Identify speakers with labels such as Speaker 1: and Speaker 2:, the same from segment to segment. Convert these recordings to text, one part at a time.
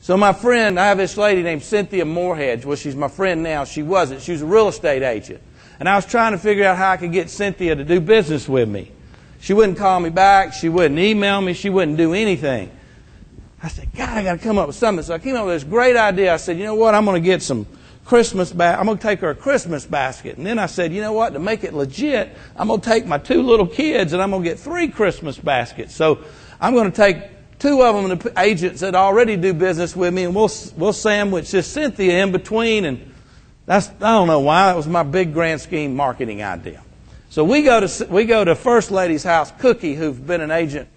Speaker 1: So my friend, I have this lady named Cynthia Moorhead. Well, she's my friend now. She wasn't. She was a real estate agent. And I was trying to figure out how I could get Cynthia to do business with me. She wouldn't call me back. She wouldn't email me. She wouldn't do anything. I said, God, I got to come up with something. So I came up with this great idea. I said, you know what? I'm going to get some I'm going to take her a Christmas basket. And then I said, you know what? To make it legit, I'm going to take my 2 little kids and I'm going to get 3 Christmas baskets. So I'm going to take 2 of them, the agents that already do business with me, and we'll sandwich this Cynthia in between. And I don't know why. That was my big grand scheme marketing idea. So we go to First Lady's house, Cookie, who's been an agent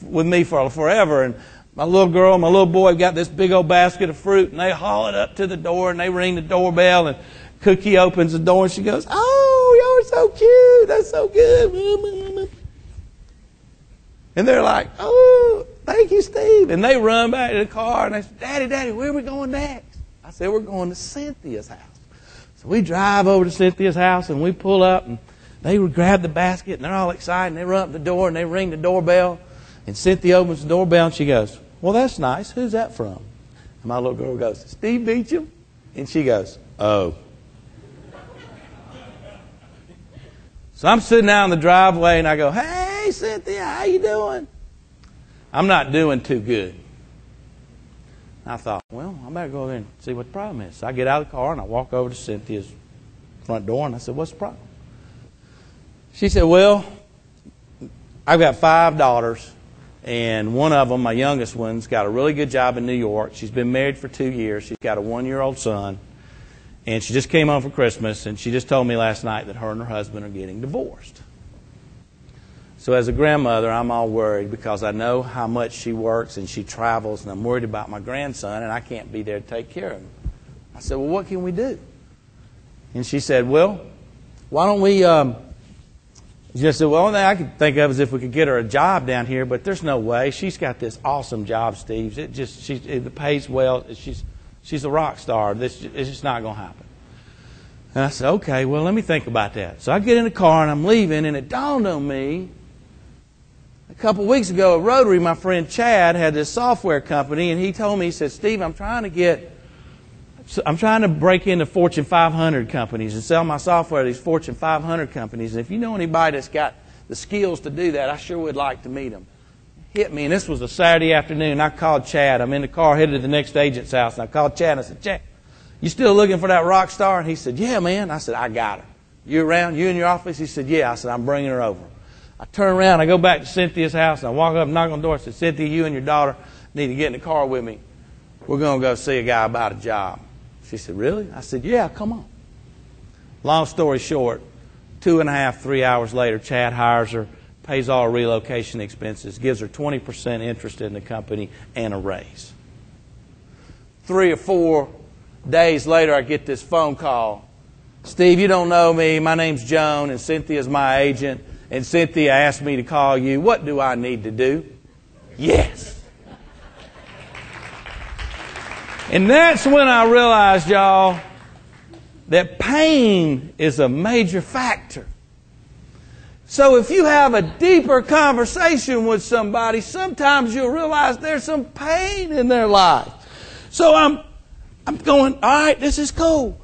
Speaker 1: with me for forever. And my little girl and my little boy got this big old basket of fruit, and they haul it up to the door, and they ring the doorbell, and Cookie opens the door, and she goes, "Oh, y'all are so cute. That's so good." And they're like, "Oh, thank you, Steve." And they run back to the car, and they say, Daddy, where are we going next? I said, we're going to Cynthia's house. So we drive over to Cynthia's house, and we pull up, and they grab the basket, and they're all excited, and they run up the door, and they ring the doorbell. And Cynthia opens the doorbell, and she goes, "Well, that's nice. Who's that from?" And my little girl goes, "Steve Beacham." And she goes, "Oh." So I'm sitting out in the driveway, and I go, "Hey, Cynthia, how you doing?" I'm not doing too good. I thought, well, I better go there and see what the problem is. So I get out of the car, and I walk over to Cynthia's front door, and I said, "What's the problem?" She said, "Well, I've got 5 daughters. And one of them, my youngest one's got a really good job in New York. She's been married for 2 years. She's got a 1-year-old son. And she just came home for Christmas, and she just told me last night that her and her husband are getting divorced." So as a grandmother, I'm all worried because I know how much she works and she travels, and I'm worried about my grandson, and I can't be there to take care of him. I said, "Well, what can we do?" And she said, "Well, why don't we..." She just said, "Well, the only thing I could think of is if we could get her a job down here, but there's no way. She's got this awesome job, Steve. It pays well. She's a rock star. It's just not going to happen." And I said, "Okay, well, let me think about that." So I get in the car and I'm leaving, and it dawned on me a couple of weeks ago at Rotary, my friend Chad had this software company, and he told me, he said, "Steve, I'm trying to break into Fortune 500 companies and sell my software to these Fortune 500 companies. And if you know anybody that's got the skills to do that, I sure would like to meet them." Hit me, and this was a Saturday afternoon. I called Chad. I'm in the car headed to the next agent's house, and I called Chad, and I said, "Chad, you still looking for that rock star?" And he said, "Yeah, man." I said, "I got her. You around? You in your office?" He said, "Yeah." I said, "I'm bringing her over." I turn around, I go back to Cynthia's house, and I walk up and knock on the door. I said, "Cynthia, you and your daughter need to get in the car with me. We're going to go see a guy about a job." She said, "Really?" I said, "Yeah, come on." Long story short, 2.5, 3 hours later, Chad hires her, pays all her relocation expenses, gives her 20% interest in the company and a raise. 3 or 4 days later, I get this phone call. "Steve, you don't know me. My name's Joan, and Cynthia's my agent. And Cynthia asked me to call you. What do I need to do?" Yes. And that's when I realized, y'all, that pain is a major factor. So if you have a deeper conversation with somebody, sometimes you'll realize there's some pain in their life. So I'm going, all right, this is cool.